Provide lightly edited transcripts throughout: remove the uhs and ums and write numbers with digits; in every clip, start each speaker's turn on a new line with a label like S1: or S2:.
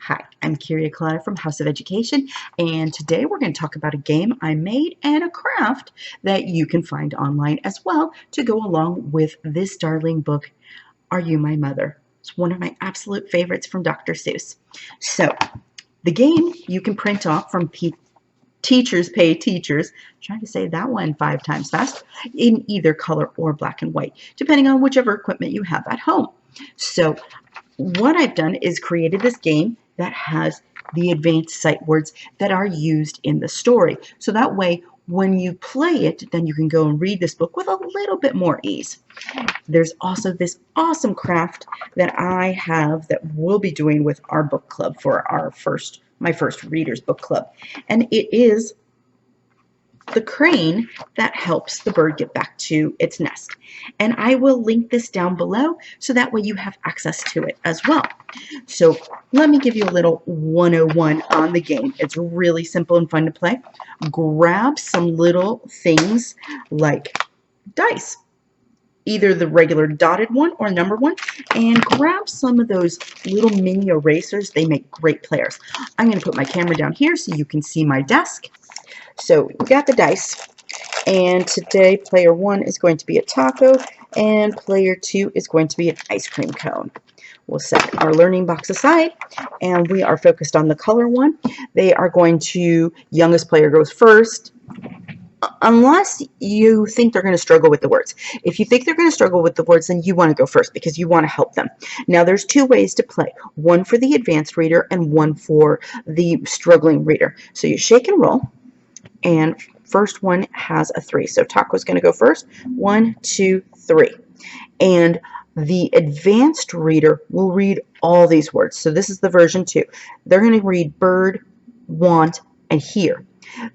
S1: Hi, I'm Kyria Collada from House of Education, and today we're going to talk about a game I made and a craft that you can find online as well to go along with this darling book, Are You My Mother? It's one of my absolute favorites from Dr. Seuss. So, the game you can print off from Teachers Pay Teachers, trying to say that one 5 times fast, in either color or black and white, depending on whichever equipment you have at home. So, what I've done is created this game that has the advanced sight words that are used in the story. So that way, when you play it, then you can go and read this book with a little bit more ease. There's also this awesome craft that I have that we'll be doing with our book club for my first readers book club. And it is the crane that helps the bird get back to its nest. And I will link this down below so that way you have access to it as well. So let me give you a little 101 on the game. It's really simple and fun to play. Grab some little things like dice, either the regular dotted one or number one, and grab some of those little mini erasers. They make great players. I'm going to put my camera down here so you can see my desk. So we got the dice, and today player 1 is going to be a taco, and player 2 is going to be an ice cream cone. We'll set our learning box aside, and we are focused on the color one. They are going to, youngest player goes first, unless you think they're going to struggle with the words. If you think they're going to struggle with the words, then you want to go first because you want to help them. Now, there's 2 ways to play, one for the advanced reader and one for the struggling reader. So you shake and roll, and first one has a 3. So Taco's going to go first. 1, 2, 3. And the advanced reader will read all these words. So this is the version 2. They're going to read bird, want, and hear.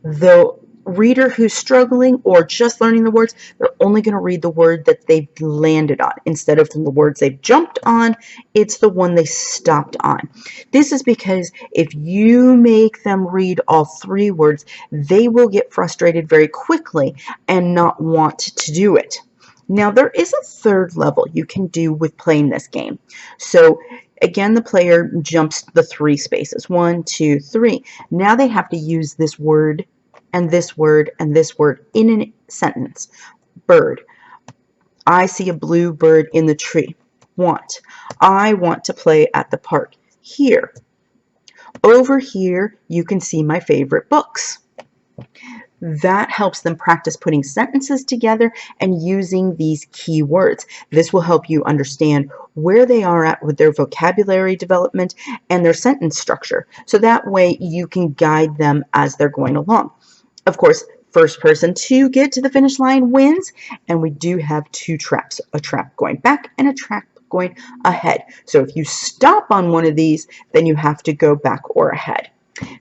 S1: The reader who's struggling or just learning the words, they're only going to read the word that they've landed on. Instead of the words they've jumped on, it's the one they stopped on. This is because if you make them read all 3 words, they will get frustrated very quickly and not want to do it. Now, there is a 3rd level you can do with playing this game. So again, the player jumps the 3 spaces. 1, 2, 3. Now they have to use this word and this word and this word in a sentence. Bird. I see a blue bird in the tree. Want. I want to play at the park. Here. Over here, you can see my favorite books. That helps them practice putting sentences together and using these key words. This will help you understand where they are at with their vocabulary development and their sentence structure. So that way you can guide them as they're going along. Of course, first person to get to the finish line wins, and we do have 2 traps, a trap going back and a trap going ahead. So if you stop on one of these, then you have to go back or ahead.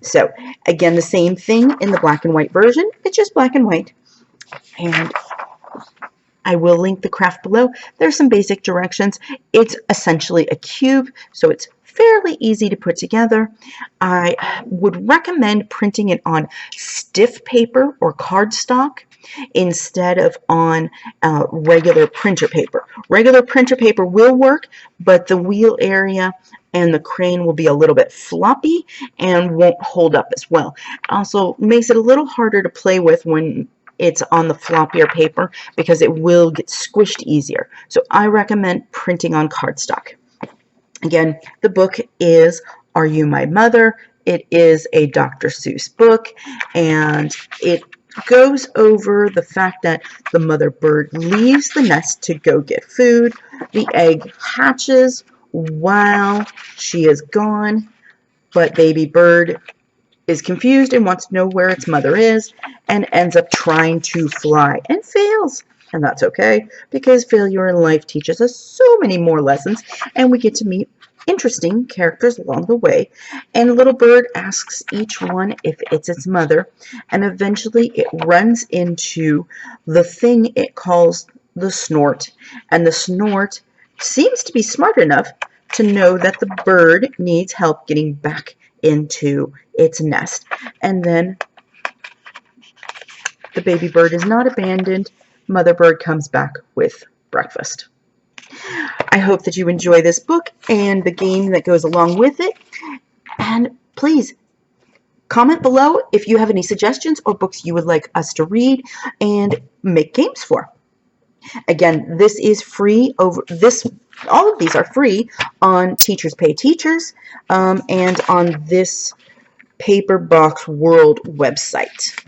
S1: So again, the same thing in the black and white version. It's just black and white. And I will link the craft below. There's some basic directions. It's essentially a cube, so it's fairly easy to put together. I would recommend printing it on stiff paper or cardstock instead of on regular printer paper. Regular printer paper will work, but the wheel area and the crane will be a little bit floppy and won't hold up as well. Also makes it a little harder to play with when it's on the floppier paper because it will get squished easier. So I recommend printing on cardstock. Again, the book is Are You My Mother? It is a Dr. Seuss book, and it goes over the fact that the mother bird leaves the nest to go get food. The egg hatches while she is gone, but baby bird is confused and wants to know where its mother is and ends up trying to fly and fails. And that's okay, because failure in life teaches us so many more lessons, and we get to meet interesting characters along the way. And little bird asks each one if it's its mother, and eventually it runs into the thing it calls the Snort. And the Snort seems to be smart enough to know that the bird needs help getting back into its nest. And then the baby bird is not abandoned. Mother bird comes back with breakfast. I hope that you enjoy this book and the game that goes along with it. And please comment below if you have any suggestions or books you would like us to read and make games for. Again, this is free all of these are free on Teachers Pay Teachers and on this Paper Box World website.